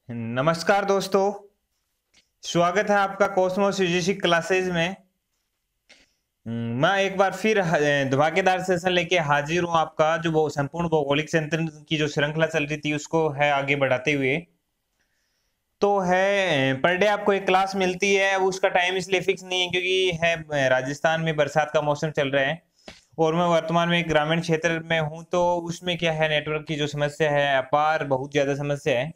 नमस्कार दोस्तों। स्वागत है आपका कॉस्मोस यूजीसी क्लासेज में। मैं एक बार फिर धमाकेदार सेशन लेके हाजिर हूँ। आपका जो वो संपूर्ण भौगोलिक चिंतन की जो श्रृंखला चल रही थी उसको है आगे बढ़ाते हुए। तो है पर डे आपको एक क्लास मिलती है। अब उसका टाइम इसलिए फिक्स नहीं है क्योंकि है राजस्थान में बरसात का मौसम चल रहा है और मैं वर्तमान में एक ग्रामीण क्षेत्र में हूँ। तो उसमें क्या है, नेटवर्क की जो समस्या है अपार बहुत ज्यादा समस्या है।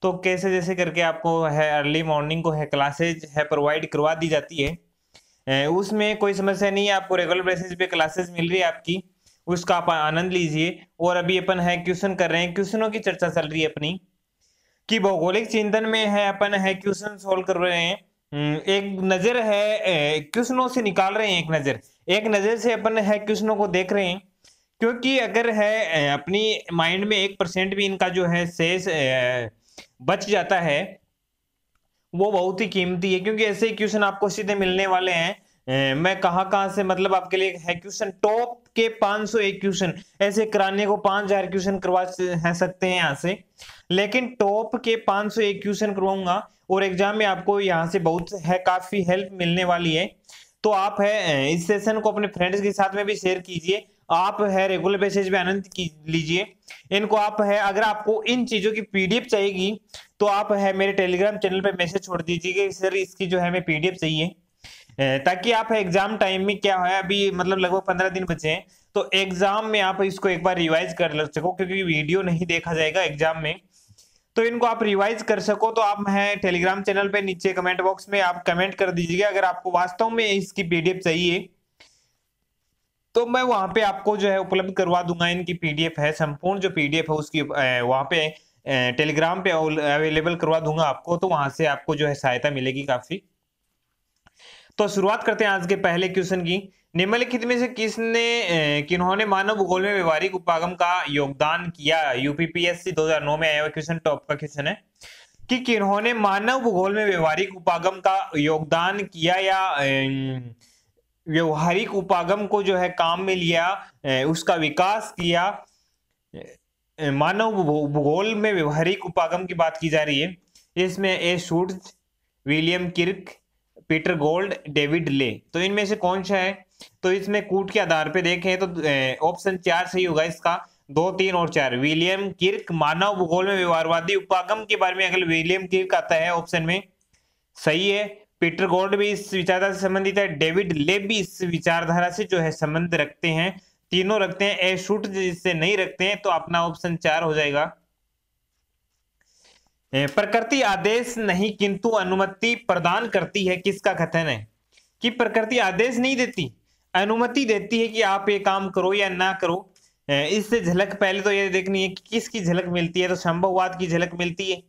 तो कैसे जैसे करके आपको है अर्ली मॉर्निंग को है क्लासेज है प्रोवाइड करवा दी जाती है। उसमें कोई समस्या नहीं है, आपको रेगुलर बेसिस पे क्लासेस मिल रही है आपकी। उसका आप आनंद लीजिए। और अभी अपन है क्वेश्चन कर रहे हैं, क्वेश्चनों की चर्चा चल रही है अपनी कि भौगोलिक चिंतन में है अपन है क्वेश्चन सोल्व कर रहे हैं। एक नजर है क्वेश्चनों से निकाल रहे हैं, एक नजर से अपन है क्वेश्चनों को देख रहे हैं। क्योंकि अगर है अपनी माइंड में 1% भी इनका जो है शेष बच जाता है वो बहुत ही कीमती है, क्योंकि ऐसे क्वेश्चन आपको सीधे मिलने वाले हैं। मैं कहाँ कहाँ से मतलब आपके लिए है क्वेश्चन टॉप के 501 क्वेश्चन ऐसे कराने को 5000 क्वेश्चन करवा है सकते हैं यहाँ से, लेकिन टॉप के 501 क्वेश्चन करवाऊंगा और एग्जाम में आपको यहाँ से बहुत है काफी हेल्प मिलने वाली है। तो आप है इस सेशन को अपने फ्रेंड्स के साथ में भी शेयर कीजिए। आप है रेगुलर बेसिस पे आनंद लीजिए इनको। आप है अगर आपको इन चीजों की पीडीएफ चाहिएगी तो आप है मेरे टेलीग्राम चैनल पे मैसेज छोड़ दीजिए कि सर इसकी जो है हमें पीडीएफ चाहिए। ताकि आप एग्जाम टाइम में क्या है, अभी मतलब लगभग 15 दिन बचे हैं, तो एग्जाम में आप इसको एक बार रिवाइज कर सको, क्योंकि वीडियो नहीं देखा जाएगा एग्जाम में। तो इनको आप रिवाइज कर सको तो आप है टेलीग्राम चैनल पे नीचे कमेंट बॉक्स में आप कमेंट कर दीजिएगा अगर आपको वास्तव में इसकी पीडीएफ चाहिए। तो मैं वहां पे आपको जो है उपलब्ध करवा दूंगा। इनकी पीडीएफ है, संपूर्ण जो पीडीएफ है उसकी वहां पे टेलीग्राम पे अवेलेबल करवा दूंगा आपको। तो वहां से आपको जो है सहायता मिलेगी काफी। तो शुरुआत करते हैं आज के पहले क्वेश्चन की। निम्नलिखित में से किन्होंने मानव भूगोल में व्यवहारिक उपागम का योगदान किया। यूपीपीएससी 2009 में आया हुआ क्वेश्चन, टॉप का क्वेश्चन है कि किन्होंने मानव भूगोल में व्यवहारिक उपागम का योगदान किया या व्यवहारिक उपागम को जो है काम में लिया, उसका विकास किया। मानव भूगोल में व्यवहारिक उपागम की बात की जा रही है। इसमें A Schutz, William Kirk, Peter Gould, David Ley. तो इनमें से कौन सा है? तो इसमें कूट के आधार पे देखें तो ऑप्शन 4 सही होगा इसका। 2, 3 और 4। विलियम किर्क मानव भूगोल में व्यवहारवादी उपागम के बारे में अगर विलियम किर्क आता है ऑप्शन में, सही है। पीटर गोल्ड भी इस विचारधारा से संबंधित है, डेविड ले भी इस विचारधारा से जो है संबंध रखते हैं। तीनों रखते हैं। ए शूट जिससे नहीं रखते हैं तो अपना ऑप्शन 4 हो जाएगा। प्रकृति आदेश नहीं किंतु अनुमति प्रदान करती है, किसका कथन है? कि प्रकृति आदेश नहीं देती, अनुमति देती है कि आप ये काम करो या ना करो। इससे झलक पहले तो ये देखनी है कि किसकी झलक मिलती है। तो संभववाद की झलक मिलती है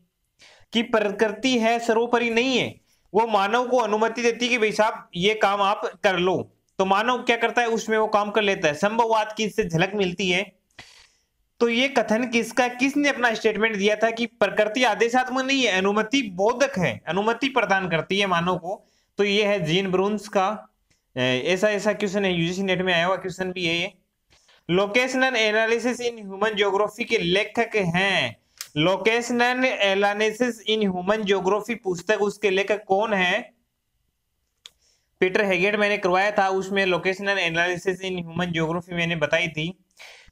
कि प्रकृति है सर्वोपरि नहीं है, वो मानव को अनुमति देती है कि भाई साहब ये काम आप कर लो। तो मानव क्या करता है, उसमें वो काम कर लेता है। संभववाद की इससे झलक मिलती है। तो ये कथन किसका, किसने अपना स्टेटमेंट दिया था कि प्रकृति आदेशात्मक नहीं है, अनुमति बोधक है, अनुमति प्रदान करती है मानव को। तो ये है जीन ब्रून्स का। ऐसा ऐसा क्वेश्चन है, यूजीसी नेट में आया हुआ क्वेश्चन भी है ये। Locational analysis in human geography के लेखक हैं। Locational analysis in human geography पुस्तक, उसके लेखक कौन है? पीटर हेगेट मैंने करवाया था, उसमें locational analysis in human geography मैंने बताई थी।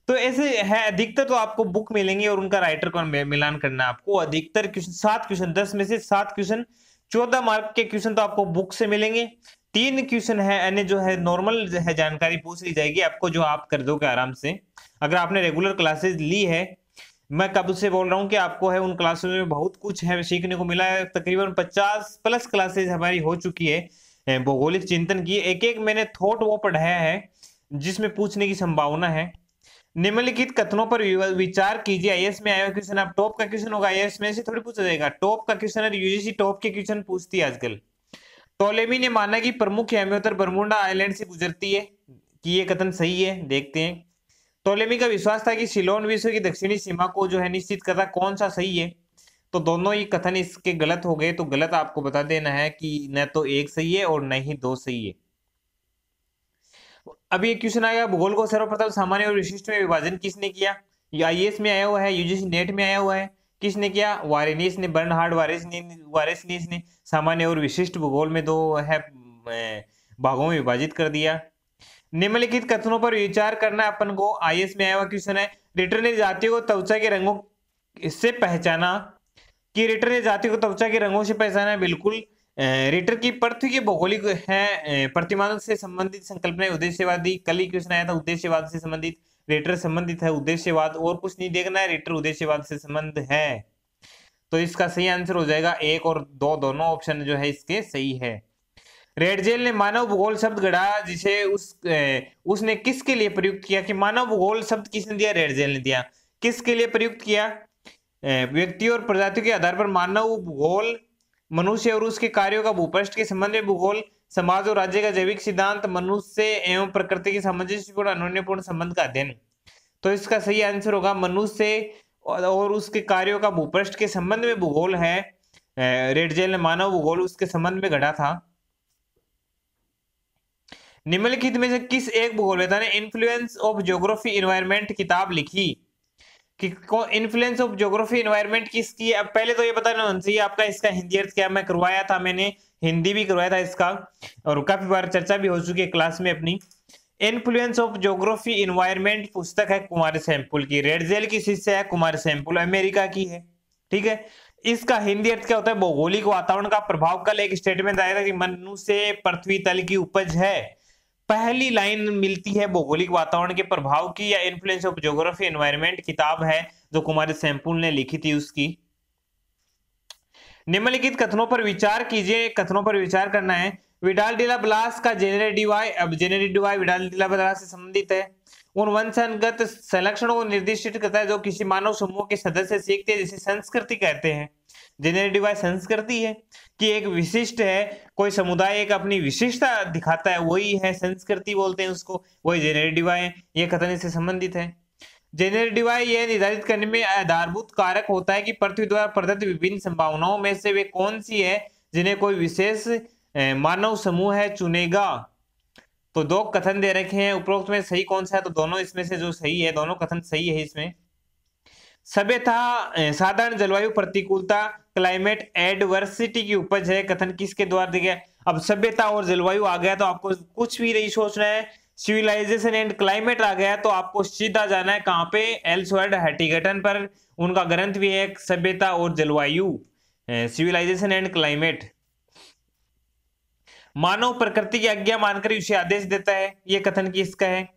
तो ऐसे है, अधिकतर तो आपको बुक मिलेंगे और उनका राइटर कौन मिलान करना है आपको। अधिकतर क्वेश्चन 7 क्वेश्चन, 10 में से 7 क्वेश्चन 14 मार्क के क्वेश्चन तो आपको बुक से मिलेंगे। 3 क्वेश्चन है अन्य जो है नॉर्मल है जानकारी पूछ ली जाएगी आपको, जो आप कर दोगे आराम से अगर आपने रेगुलर क्लासेस ली है। मैं कब से बोल रहा हूँ कि आपको है उन क्लासेस में बहुत कुछ है सीखने को मिला है। तकरीबन 50 प्लस क्लासेस हमारी हो चुकी है भौगोलिक चिंतन की। एक एक मैंने थॉट वो पढ़ाया है जिसमें पूछने की संभावना है। निम्नलिखित कथनों पर विचार कीजिए। आईएएस में आया क्वेश्चन, अब टॉप का क्वेश्चन होगा, आईएएस में से थोड़ी पूछा जाएगा। टॉप का क्वेश्चन है, यूजीसी टॉप के क्वेश्चन पूछती है आजकल। टोलेमी ने माना कि प्रमुख हेमियोत्तर बरमुडा आइलैंड से गुजरती है, कि ये कथन सही है? देखते हैं। टोलेमी का विश्वास था कि सिलोन विश्व की दक्षिणी सीमा को जो है निश्चित करता, कौन सा सही है? तो दोनों ही कथन इसके गलत हो गए। तो गलत आपको बता देना है कि न तो एक सही है और न ही 2 सही है। अब ये क्वेश्चन आएगा, भूगोल को सर्वप्रथम सामान्य और विशिष्ट में विभाजन किसने किया? ये आईएएस में आया हुआ है, यूजीसी नेट में आया हुआ है। किसने किया? वारेनियस ने, बर्नहार्ड वारेनियस ने सामान्य और विशिष्ट भूगोल में दो है भागों में विभाजित कर दिया। निम्नलिखित कथनों पर विचार करना अपन को। आईएएस में आया हुआ क्वेश्चन है। रिटर ने जातियों को त्वचा के रंगों से पहचाना, कि रिटर ने जाति को त्वचा के रंगों से पहचाना। बिल्कुल। रिटर की पृथ्वी के भौगोलिक है प्रतिमानों से संबंधित संकल्पना उद्देश्यवादी। कल ही क्वेश्चन आया था उद्देश्यवाद से संबंधित। रिटर संबंधित है उद्देश्यवाद, और कुछ नहीं देखना है, रिटर उद्देश्यवाद से संबंध है। तो इसका सही आंसर हो जाएगा 1 और 2, दोनों ऑप्शन जो है इसके सही है। रेडजेल ने मानव भूगोल शब्द गढ़ा, जिसे उसने किसके लिए प्रयुक्त किया? कि मानव भूगोल शब्द किसने दिया? रेडजेल ने दिया। किसके लिए प्रयुक्त किया? व्यक्तियों और प्रजातियों के आधार पर मानव भूगोल, मनुष्य और उसके कार्यों का भूपृष्ठ के संबंध में भूगोल, समाज और राज्य का जैविक सिद्धांत, मनुष्य एवं प्रकृति के सामंजस्यपूर्ण अनन्यपूर्ण संबंध का अध्ययन। तो इसका सही आंसर होगा मनुष्य और उसके कार्यों का भूपृष्ठ के संबंध में भूगोल है। रेडजेल ने मानव भूगोल उसके संबंध में गढ़ा था। निम्नलिखित में से किस एक भूगोलवेत्ता ने इन्फ्लुएंस ऑफ ज्योग्राफी एनवायरनमेंट किताब लिखी? कि इन्फ्लुएंस ऑफ ज्योग्राफी एनवायरनमेंट किसकी है? अब पहले तो ये बताना होना चाहिए आपका इसका हिंदी अर्थ क्या। मैं करवाया था, मैंने हिंदी भी करवाया था इसका, और काफी बार चर्चा भी हो चुकी है क्लास में अपनी। इन्फ्लुएंस ऑफ ज्योग्राफी एनवायरनमेंट पुस्तक है कुमार सैंपुल की। रेडजेल की शिष्य है कुमार सैंपुल, अमेरिका की है। ठीक है। इसका हिंदी अर्थ क्या होता है? भौगोलिक वातावरण का प्रभाव। कल एक स्टेटमेंट आया था कि मनुष्य पृथ्वी तल की उपज है। पहली लाइन मिलती है भौगोलिक वातावरण के प्रभाव की, या इन्फ्लुएंस ऑफ ज्योग्राफी एनवायरनमेंट किताब है जो कुमार सैंपुल ने लिखी थी उसकी। निम्नलिखित कथनों पर विचार कीजिए। कथनों पर विचार करना है। विडाल डिला ब्लास का जेनेरेटिवाई, अब जेनेरेटिवाई विडाल डिला ब्लास से संबंधित है। उन वंशगत संलक्षणों को निर्दिष्ट करता है जो किसी मानव समूह के सदस्य सीखते हैं, जिसे संस्कृति कहते हैं। जेनेरेटिवाई संस्कृति है कि एक विशिष्ट है, कोई समुदाय एक अपनी विशिष्टता दिखाता है, वही है संस्कृति बोलते हैं उसको, वही जेनेरेटिवाई है। ये कथन से संबंधित है। जेनेरेटिवाई यह निर्धारित करने में आधारभूत कारक होता है कि पृथ्वी द्वारा प्रदत्त विभिन्न संभावनाओं में से वे कौन सी है जिन्हें कोई विशेष मानव समूह है चुनेगा। तो 2 कथन दे रखे हैं, उपरोक्त में सही कौन सा है? तो दोनों इसमें से जो सही है, दोनों कथन सही है इसमें। सभ्यता साधारण जलवायु प्रतिकूलता, क्लाइमेट एडवर्सिटी की उपज है। कथन किसके द्वारा दिया गया? अब सभ्यता और जलवायु आ गया तो आपको कुछ भी नहीं सोचना है। सिविलाइजेशन एंड क्लाइमेट आ गया तो आपको सीधा जाना है कहां पे? एल्सवर्थ हैटिंगटन पर। उनका ग्रंथ भी है सभ्यता और जलवायु, सिविलाइजेशन एंड क्लाइमेट। मानव प्रकृति की आज्ञा मानकर उसे आदेश देता है। ये कथन किसका है?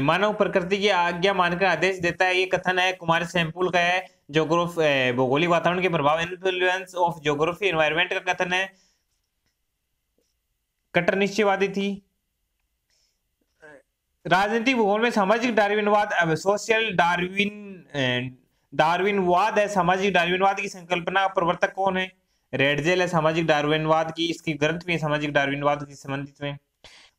मानव प्रकृति की आज्ञा मानकर आदेश देता है। ये कथन है कुमार सैंपुल का है। भौगोलिक वातावरण के प्रभाव, इन्फ्लुएंस ऑफ ज्योग्राफी एनवायरनमेंट का कथन है। कट्टर निश्चयवादी थी। राजनीतिक भूगोल में सामाजिक डार्विनवाद, सोशल डार्विनवाद है। सामाजिक डार्विनवाद की संकल्पना प्रवर्तक कौन है? रेडजेल है सामाजिक डार्विनवाद की, इसकी ग्रंथ भी है सामाजिक डार्विनवाद की संबंधित में।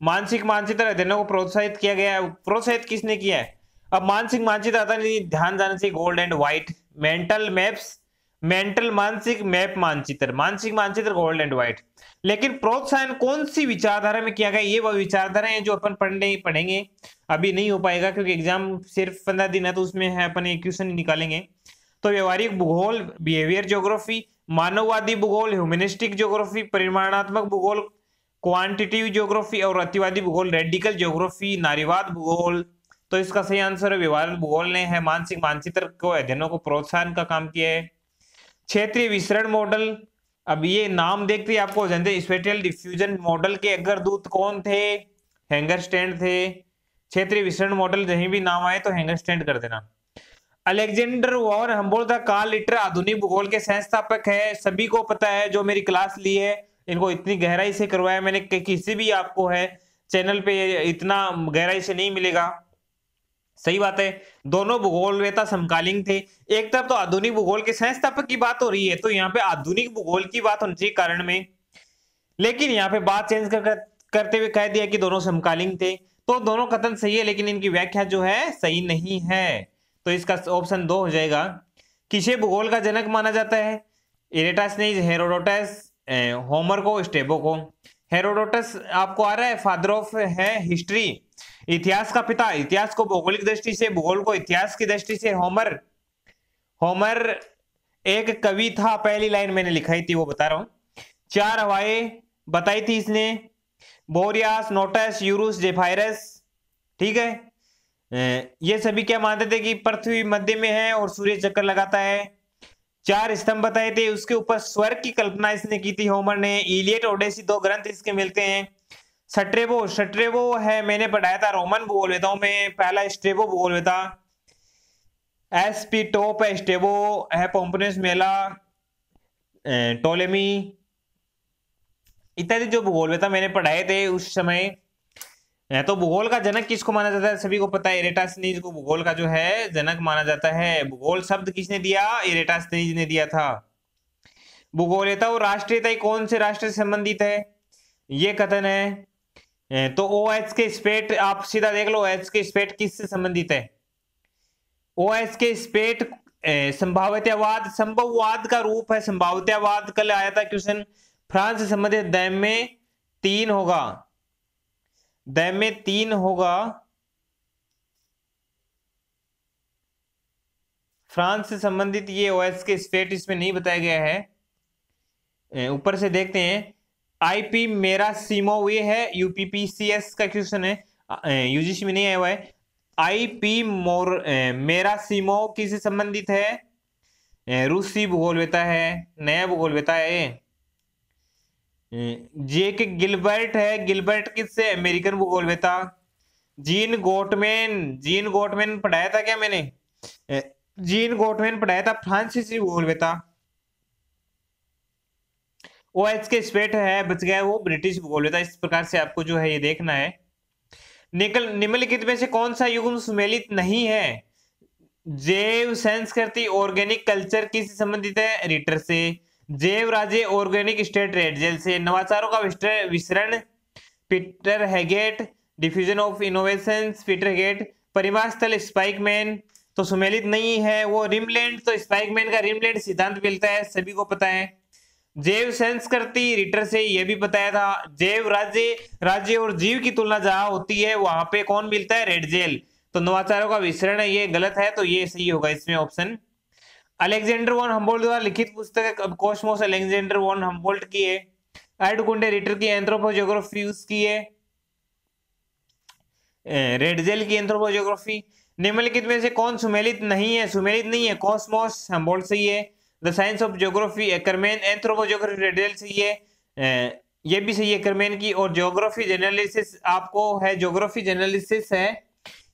मानसिक मानचित्र अध्ययनों को प्रोत्साहित किया गया है। प्रोत्साहित किसने किया है? अब मानसिक मानचित्र आता नहीं, ध्यान जाना चाहिए gold and white. Mental maps, mental मानसिक मैप मानचित्र, मानसिक मानचित्र गोल्ड एंड व्हाइट। लेकिन प्रोत्साहन कौन सी विचारधारा में किया गया? ये वह विचारधारा है जो अपन पढ़ेंगे। अभी नहीं हो पाएगा क्योंकि एग्जाम सिर्फ 15 दिन है, तो उसमें है अपन एक क्वेश्चन निकालेंगे। तो व्यवहारिक भूगोल, बिहेवियर ज्योग्राफी, मानववादी भूगोल, ह्यूमनिस्टिक ज्योग्राफी, परिमाणात्मक भूगोल, क्वांटिटिव ज्योग्राफी, और अतिवादी भूगोल, रेडिकल ज्योग्राफी, नारीवाद भूगोल। तो इसका सही आंसर है व्यवहारिक भूगोल ने है मानसिक मानचित्र को अध्ययनों को प्रोत्साहन का काम किया है। क्षेत्रीय विसरण मॉडल, अब ये नाम देखते ही आपको जानते हैं। स्पेटियल डिफ्यूजन मॉडल के अग्रदूत कौन थे? हैंगरस्टैंड थे। क्षेत्रीय विसरण मॉडल कहीं भी नाम आए तो हैंगरस्टैंड कर देना। अलेक्जेंडर वॉन हम्बोल्ट द कार्ल लिटर आधुनिक भूगोल के संस्थापक है। सभी को पता है जो मेरी क्लास ली है, इनको इतनी गहराई से करवाया मैंने, किसी भी आपको है चैनल पे इतना गहराई से नहीं मिलेगा। सही बात है, दोनों भूगोलवेत्ता समकालीन थे। एक तरफ तो आधुनिक भूगोल के संस्थापक की बात हो रही है, तो यहाँ पे आधुनिक भूगोल की बात होनी चाहिए कारण में, लेकिन यहाँ पे बात चेंज करते हुए कह दिया कि दोनों समकालीन थे। तो दोनों कथन सही है, लेकिन इनकी व्याख्या जो है सही नहीं है। तो इसका ऑप्शन 2 हो जाएगा। किसे भूगोल का जनक माना जाता है? इरेटास्नेज, हेरोडोटस, होमर को, स्टेबो को। हेरोडोटस आपको आ रहा है फादर ऑफ है हिस्ट्री, इतिहास का पिता, इतिहास को भौगोलिक दृष्टि से, भूगोल को इतिहास की दृष्टि से। होमर एक कवि था, पहली लाइन मैंने लिखाई थी वो बता रहा हूं। 4 हवाएं बताई थी इसने, बोरियास, नोटस, यूरुस, जेफायरस। ठीक है, ये सभी क्या मानते थे कि पृथ्वी मध्य में है और सूर्य चक्कर लगाता है। 4 स्तंभ बताए थे, उसके ऊपर स्वर्ग की कल्पना इसने की थी होमर ने। इलियड, ओडेसी 2 ग्रंथ इसके मिलते हैं। स्ट्रेबो, स्ट्रेबो है मैंने पढ़ाया था रोमन भूगोलवेताओं में, पहला स्ट्रेबो भूगोलवेता। एसपी टॉप है, स्टेबो है, पोम्पनियस मेला, टोलेमी इत्यादि जो भूगोलवेता मैंने पढ़ाए थे उस समय। तो भूगोल का जनक किसको माना जाता है, सभी को पता है, इरेटास्नीज को भूगोल का जो है जनक माना जाता है। भूगोल शब्द किसने दिया, इरेटास्नीज ने दिया था। भूगोलता और राष्ट्रीयता कौन से राष्ट्र से संबंधित है, ये कथन है। तो OH के स्पेट आप सीधा देख लो, OH के स्पेट किससे संबंधित है। OH के स्पेट संभाव्यतावाद, संभववाद का रूप है संभाव्यतावाद। कल आया था क्वेश्चन, फ्रांस से संबंधित दैम में 3 होगा, दैम में 3 होगा। फ्रांस से संबंधित ये OH के स्पेट इसमें नहीं बताया गया है। ऊपर से देखते हैं, आईपी मेरा सीमो ये है, यूपीपीसीएस का क्वेश्चन है, यूजीसी में नहीं आया हुआ है। आईपी मेरा सीमो किससे संबंधित है, रूसी भूगोलवेता है, नया भूगोलवेता है। जे के गिलबर्ट है, गिलबर्ट किससे, अमेरिकन भूगोलवेता। जीन गोटमैन, जीन गोटमैन पढ़ाया था क्या मैंने, जीन गोटमैन पढ़ाया था, फ्रांसीसी भूगोलवेता। OH के स्पेट है बच गया वो ब्रिटिश भूगोलवेता। इस प्रकार से आपको जो है ये देखना है। निम्नलिखित में से कौन सा युग्म सुमेलित नहीं है, जैव संस्कृति ऑर्गेनिक कल्चर किससे संबंधित है, रिटर से। जैव राज्य ऑर्गेनिक स्टेट रेडजेल से। नवाचारों का विसरण Peter Haggett, diffusion of innovation Peter Haggett. परिवार स्थल स्पाइकमैन तो सुमेलित नहीं है वो, रिमलैंड तो स्पाइकमैन का रिमलैंड सिद्धांत मिलता है, सभी को पता है। जैव संस्कृति रिटर से ये भी बताया था। जैव राज्य, राज्य और जीव की तुलना जहां होती है वहां पे कौन मिलता है, रेडजेल। तो नवाचारों का विसरण है ये गलत है, तो ये सही होगा इसमें ऑप्शन। अलेक्जेंडर वॉन हम्बोल्ट द्वारा लिखित पुस्तक कॉस्मोस अलेक्जेंडर वॉन हम्बोल्ट की है। एडकुंडे रिटर की एंथ्रोपोजियोग्राफी उसकी है, रेडजेल की एंथ्रोपोजियोग्राफी। निम्नलिखित में से कौन सुमेलित नहीं है, सुमेलित नहीं है, कॉस्मोस हम्बोल्ट सही है। The science of geography Ackerman, anthropogeography Ratzel सही है, ये भी सही है एकरमैन की। और ज्योग्राफी जर्नलिसिस आपको है, ज्योग्राफी जर्नलिसिस है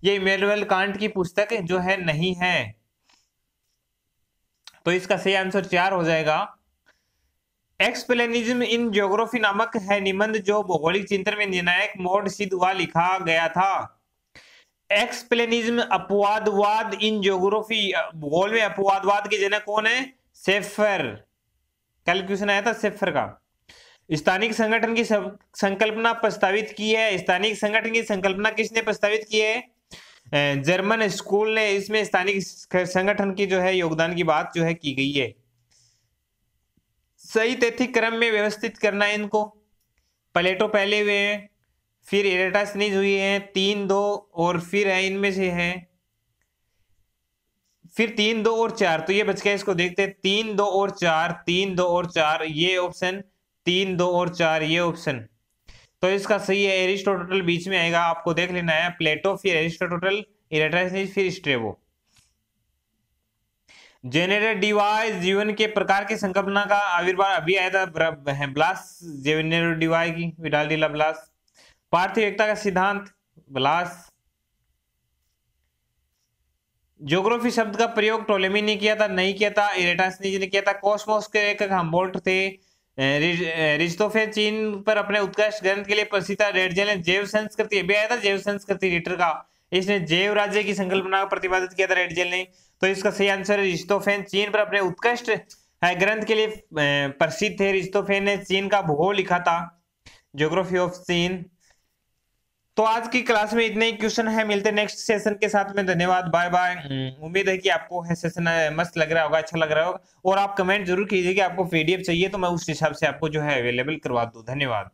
ये इमैनुअल कांट की पुस्तक जो है नहीं है, तो इसका सही आंसर 4 हो जाएगा। एक्सप्लेनिज्म इन ज्योग्राफी नामक है निबंध जो भौगोलिक चिंतन में निर्णायक मोड सिद्ध हुआ लिखा गया था। एक्सप्लेनिज्म अपवादवाद इन ज्योग्राफी, भूगोल में अपवादवाद के जनक कौन है, सेफर। कल क्वेश्चन आया था सेफर का। स्थानिक संगठन की संकल्पना प्रस्तावित की है, स्थानिक संगठन की संकल्पना किसने प्रस्तावित की है, जर्मन स्कूल ने। इसमें स्थानिक संगठन की जो है योगदान की बात जो है की गई है। सही तैथिक क्रम में व्यवस्थित करना है इनको। प्लेटो पहले हुए हैं, फिर इरेटास्नीज हुई है 3, 2 और फिर है इनमें से है, फिर 3, 2 और 4, तो ये बच गया। इसको देखते हैं, 3, 2 और 4, 3, 2 और 4 ये ऑप्शन, 3, 2 और 4 ये ऑप्शन। तो इसका सही है एरिस्टोटल बीच में आएगा, आपको देख लेना है। प्लेटो फिर एरिस्टोटल, इरेटास्नीज फिर स्ट्रेबो। जेनेरेट डिवाइस, जीवन के प्रकार की संकल्पना का आविर्भाव अभी आया था ब्लास, जेनेरेट डिवाइस की विडाल डी ला ब्लास। पार्थिव एकता का सिद्धांत ब्लास। ज्योग्राफी शब्द का प्रयोग टोलेमी ने किया था, नहीं किया था, इरेटास्नीज ने किया था। कॉस्मोस के एक हम्बोल्ट थे। रिस्टोफेन चीन पर अपने उत्कृष्ट ग्रंथ के लिए प्रसिद्ध था। रेडजेल ने जैव संस्कृति अभी आया था, जैव संस्कृति रिटर का, इसने जैव राज्य की संकल्पना का प्रतिपादित किया था रेडजेल ने। तो इसका सही आंसर है रिस्टोफेन चीन पर अपने उत्कृष्ट ग्रंथ के लिए प्रसिद्ध थे। रिस्टोफेन ने चीन का भूगोल लिखा था, ज्योग्राफी ऑफ चीन। तो आज की क्लास में इतने ही क्वेश्चन है, मिलते हैं नेक्स्ट सेशन के साथ में। धन्यवाद, बाय बाय। उम्मीद है कि आपको है सेशन मस्त लग रहा होगा, अच्छा लग रहा होगा। और आप कमेंट जरूर कीजिए कि आपको पीडीएफ चाहिए, तो मैं उस हिसाब से आपको जो है अवेलेबल करवा दूं। धन्यवाद।